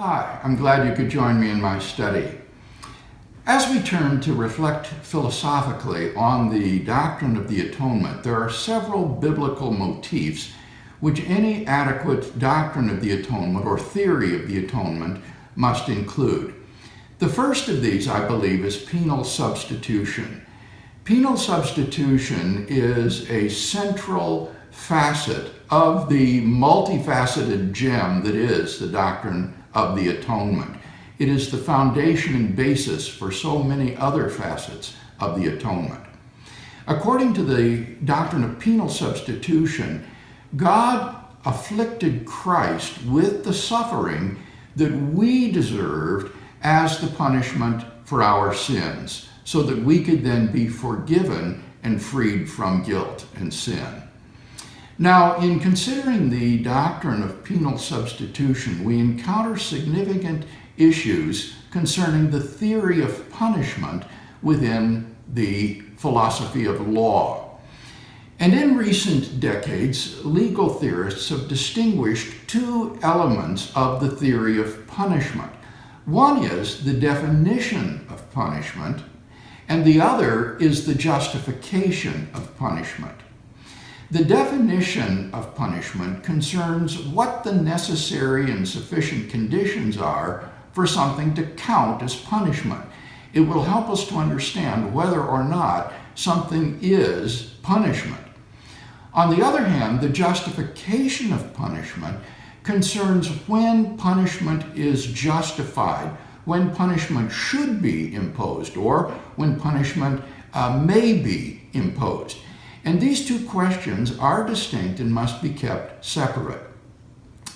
Hi, I'm glad you could join me in my study. As we turn to reflect philosophically on the doctrine of the atonement, there are several biblical motifs which any adequate doctrine of the atonement or theory of the atonement must include. The first of these, I believe, is penal substitution. Penal substitution is a central facet of the multifaceted gem that is the doctrine of the atonement. It is the foundation and basis for so many other facets of the atonement. According to the doctrine of penal substitution, God afflicted Christ with the suffering that we deserved as the punishment for our sins, so that we could then be forgiven and freed from guilt and sin. Now, in considering the doctrine of penal substitution, we encounter significant issues concerning the theory of punishment within the philosophy of law. And in recent decades, legal theorists have distinguished two elements of the theory of punishment. One is the definition of punishment, and the other is the justification of punishment. The definition of punishment concerns what the necessary and sufficient conditions are for something to count as punishment. It will help us to understand whether or not something is punishment. On the other hand, the justification of punishment concerns when punishment is justified, when punishment should be imposed, or when punishment may be imposed. And these two questions are distinct and must be kept separate.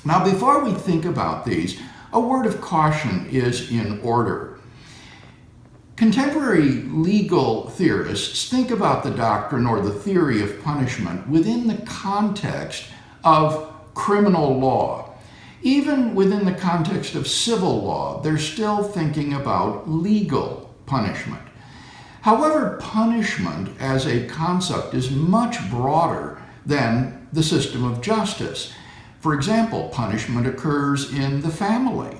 Now, before we think about these, a word of caution is in order. Contemporary legal theorists think about the doctrine or the theory of punishment within the context of criminal law. Even within the context of civil law, they're still thinking about legal punishment. However, punishment as a concept is much broader than the system of justice. For example, punishment occurs in the family,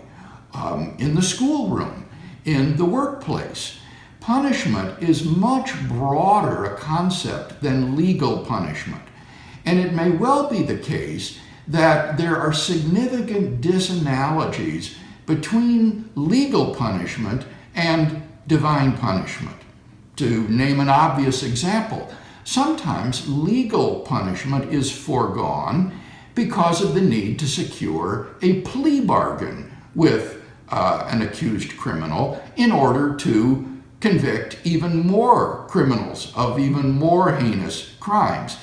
in the schoolroom, in the workplace. Punishment is much broader a concept than legal punishment. And it may well be the case that there are significant disanalogies between legal punishment and divine punishment. To name an obvious example, sometimes legal punishment is foregone because of the need to secure a plea bargain with an accused criminal in order to convict even more criminals of even more heinous crimes.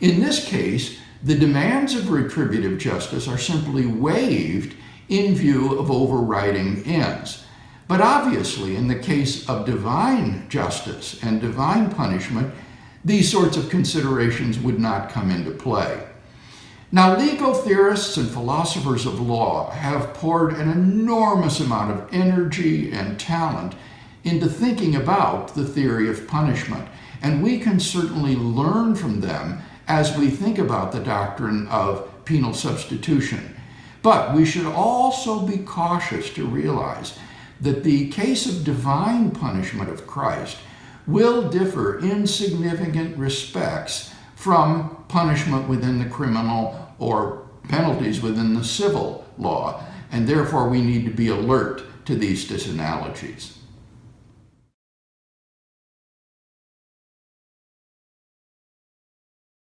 In this case, the demands of retributive justice are simply waived in view of overriding ends. But obviously, in the case of divine justice and divine punishment, these sorts of considerations would not come into play. Now, legal theorists and philosophers of law have poured an enormous amount of energy and talent into thinking about the theory of punishment, and we can certainly learn from them as we think about the doctrine of penal substitution. But we should also be cautious to realize that the case of divine punishment of Christ will differ in significant respects from punishment within the criminal or penalties within the civil law, and therefore we need to be alert to these disanalogies.